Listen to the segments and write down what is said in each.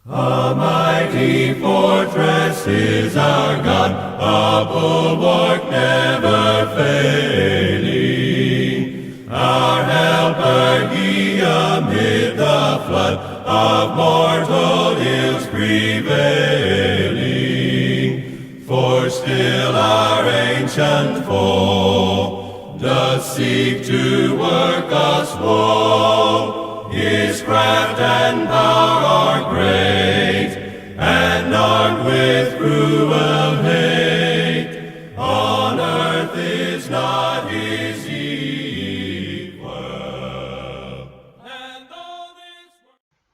A mighty fortress is our God, a bulwark never failing. Our helper he amid the flood of mortal ills prevailing. For still our ancient foe doth seek to work us woe. His craft and power are great, and armed with cruel hate. On earth is not his equal.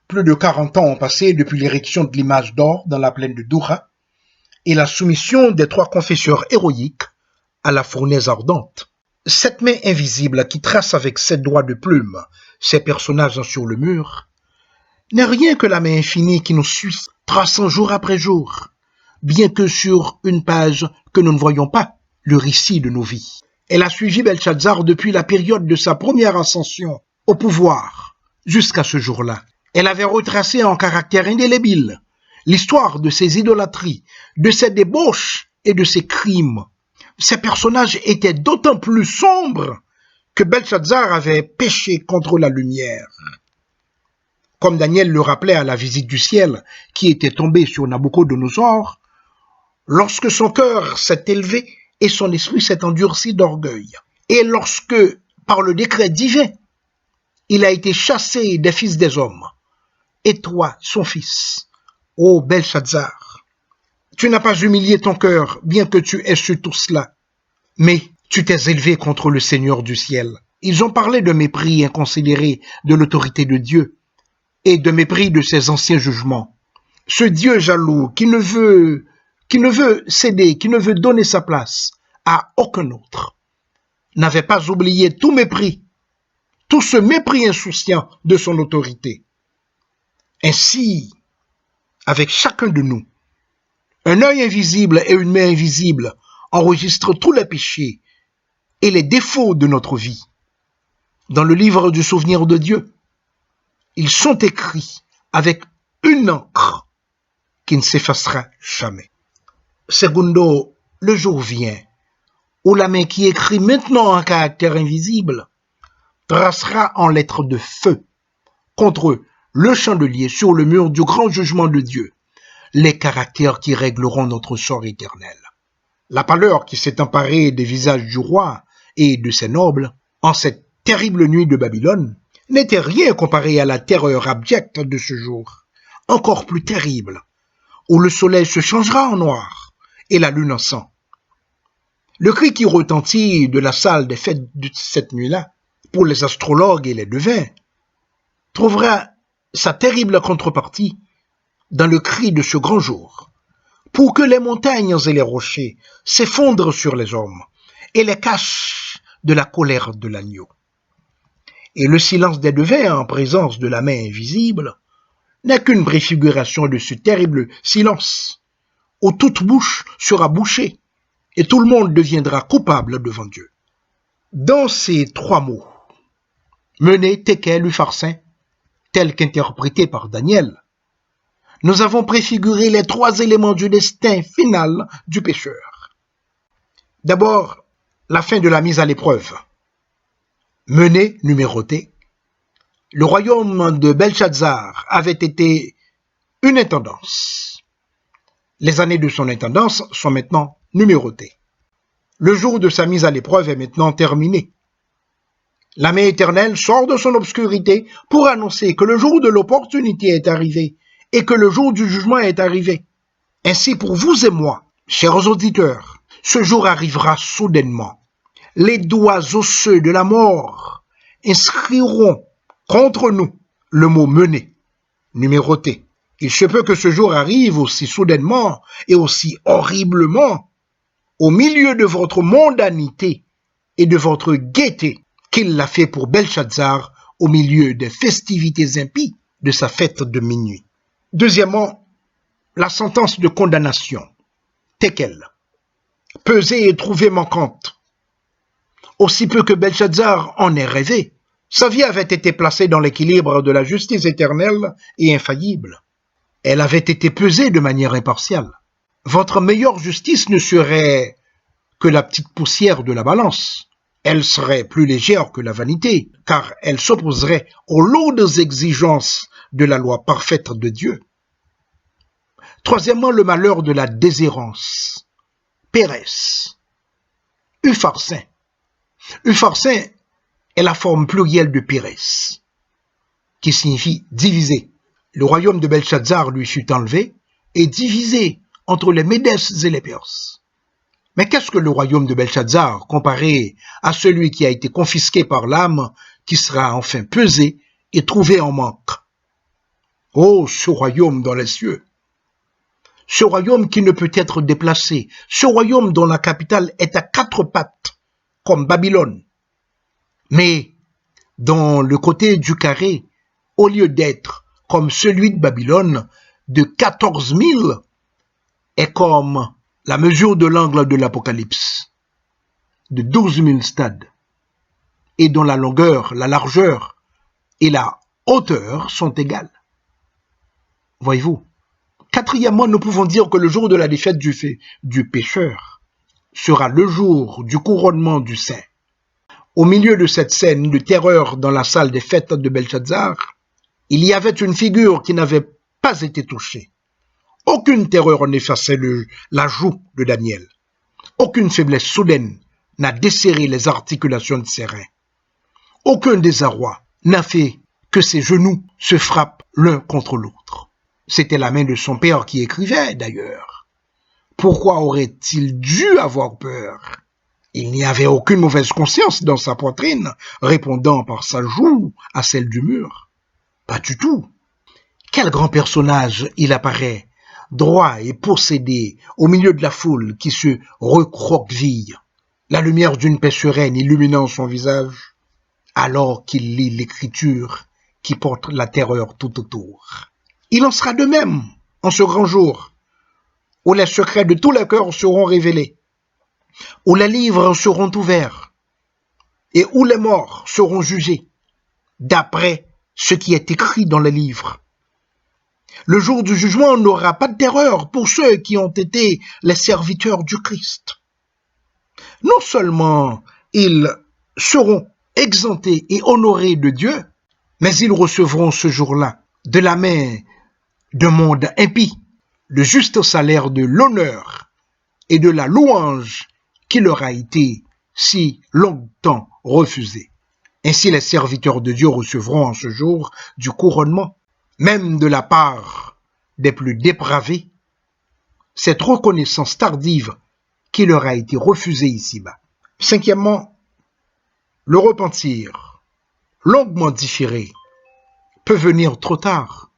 Plus de 40 ans ont passé depuis l'érection de l'image d'or dans la plaine de Doura et la soumission des 3 confesseurs héroïques à la fournaise ardente. Cette main invisible qui trace avec 7 doigts de plume ces personnages sur le mur n'est rien que la main infinie qui nous suit, traçant jour après jour, bien que sur une page que nous ne voyons pas, le récit de nos vies. Elle a suivi Belshazzar depuis la période de sa première ascension au pouvoir jusqu'à ce jour-là. Elle avait retracé en caractère indélébile l'histoire de ses idolâtries, de ses débauches et de ses crimes. Ces personnages étaient d'autant plus sombres que Belshazzar avait péché contre la lumière. Comme Daniel le rappelait à la visite du ciel qui était tombée sur Nabuchodonosor, lorsque son cœur s'est élevé et son esprit s'est endurci d'orgueil, et lorsque, par le décret divin, il a été chassé des fils des hommes, et toi, son fils, ô Belshazzar, tu n'as pas humilié ton cœur, bien que tu aies su tout cela, mais tu t'es élevé contre le Seigneur du ciel. Ils ont parlé de mépris inconsidéré de l'autorité de Dieu et de mépris de ses anciens jugements. Ce Dieu jaloux qui ne veut céder, qui ne veut donner sa place à aucun autre, n'avait pas oublié tout mépris, tout ce mépris insouciant de son autorité. Ainsi, avec chacun de nous, un œil invisible et une main invisible enregistrent tous les péchés et les défauts de notre vie. Dans le livre du souvenir de Dieu, ils sont écrits avec une encre qui ne s'effacera jamais. Segundo, le jour vient où la main qui écrit maintenant en caractère invisible tracera en lettres de feu contre le chandelier sur le mur du grand jugement de Dieu les caractères qui régleront notre sort éternel. La pâleur qui s'est emparée des visages du roi et de ses nobles en cette terrible nuit de Babylone n'était rien comparé à la terreur abjecte de ce jour, encore plus terrible, où le soleil se changera en noir et la lune en sang. Le cri qui retentit de la salle des fêtes de cette nuit-là, pour les astrologues et les devins, trouvera sa terrible contrepartie dans le cri de ce grand jour, pour que les montagnes et les rochers s'effondrent sur les hommes et les cachent de la colère de l'agneau. Et le silence des devins en présence de la main invisible n'est qu'une préfiguration de ce terrible silence, où toute bouche sera bouchée et tout le monde deviendra coupable devant Dieu. Dans ces 3 mots, Mené, Tekel, Upharsin, tels qu'interprétés par Daniel, nous avons préfiguré les 3 éléments du destin final du pécheur. D'abord, la fin de la mise à l'épreuve. Mené, numéroté, le royaume de Belshazzar avait été une intendance. Les années de son intendance sont maintenant numérotées. Le jour de sa mise à l'épreuve est maintenant terminé. La main éternelle sort de son obscurité pour annoncer que le jour de l'opportunité est arrivé et que le jour du jugement est arrivé. Ainsi pour vous et moi, chers auditeurs, ce jour arrivera soudainement. Les doigts osseux de la mort inscriront contre nous le mot mené, numéroté. Il se peut que ce jour arrive aussi soudainement et aussi horriblement au milieu de votre mondanité et de votre gaieté qu'il l'a fait pour Belshazzar au milieu des festivités impies de sa fête de minuit. Deuxièmement, la sentence de condamnation, Tekel, pesée et trouvée manquante. Aussi peu que Belshazzar en ait rêvé, sa vie avait été placée dans l'équilibre de la justice éternelle et infaillible. Elle avait été pesée de manière impartiale. Votre meilleure justice ne serait que la petite poussière de la balance. Elle serait plus légère que la vanité, car elle s'opposerait aux lourdes exigences de la loi parfaite de Dieu. Troisièmement, le malheur de la déshérence. Pérès. Upharsin. Upharsin est la forme plurielle de Pérès, qui signifie diviser. Le royaume de Belshazzar lui fut enlevé et divisé entre les Médès et les Perses. Mais qu'est-ce que le royaume de Belshazzar comparé à celui qui a été confisqué par l'âme, qui sera enfin pesé et trouvé en manque? Oh, ce royaume dans les cieux! Ce royaume qui ne peut être déplacé, ce royaume dont la capitale est à quatre pattes, comme Babylone, mais dont le côté du carré, au lieu d'être comme celui de Babylone, de 14 000, est comme la mesure de l'angle de l'Apocalypse, de 12 000 stades, et dont la longueur, la largeur et la hauteur sont égales. Voyez-vous. Quatrièmement, nous pouvons dire que le jour de la défaite du pécheur sera le jour du couronnement du saint. Au milieu de cette scène de terreur dans la salle des fêtes de Belshazzar, il y avait une figure qui n'avait pas été touchée. Aucune terreur n'effaçait la joue de Daniel. Aucune faiblesse soudaine n'a desserré les articulations de ses reins. Aucun désarroi n'a fait que ses genoux se frappent l'un contre l'autre. C'était la main de son père qui écrivait, d'ailleurs. Pourquoi aurait-il dû avoir peur? Il n'y avait aucune mauvaise conscience dans sa poitrine, répondant par sa joue à celle du mur. Pas du tout. Quel grand personnage il apparaît, droit et possédé, au milieu de la foule qui se recroqueville, la lumière d'une paix sereine illuminant son visage, alors qu'il lit l'écriture qui porte la terreur tout autour. Il en sera de même en ce grand jour, où les secrets de tous les cœurs seront révélés, où les livres seront ouverts, et où les morts seront jugés, d'après ce qui est écrit dans les livres. Le jour du jugement n'aura pas de terreur pour ceux qui ont été les serviteurs du Christ. Non seulement ils seront exemptés et honorés de Dieu, mais ils recevront ce jour-là, de la main d'un monde impie, le juste salaire de l'honneur et de la louange qui leur a été si longtemps refusé. Ainsi les serviteurs de Dieu recevront en ce jour du couronnement, même de la part des plus dépravés, cette reconnaissance tardive qui leur a été refusée ici-bas. Cinquièmement, le repentir, longuement différé, peut venir trop tard.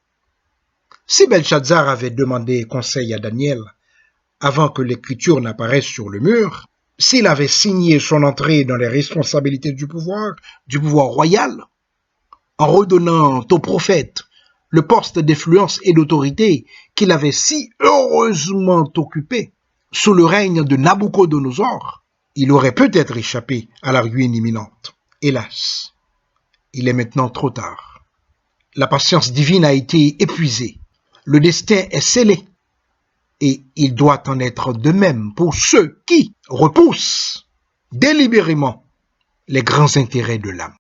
Si Belshazzar avait demandé conseil à Daniel avant que l'écriture n'apparaisse sur le mur, s'il avait signé son entrée dans les responsabilités du pouvoir royal, en redonnant au prophète le poste d'influence et d'autorité qu'il avait si heureusement occupé sous le règne de Nabuchodonosor, il aurait peut-être échappé à la ruine imminente. Hélas, il est maintenant trop tard. La patience divine a été épuisée. Le destin est scellé. Et il doit en être de même pour ceux qui repoussent délibérément les grands intérêts de l'âme.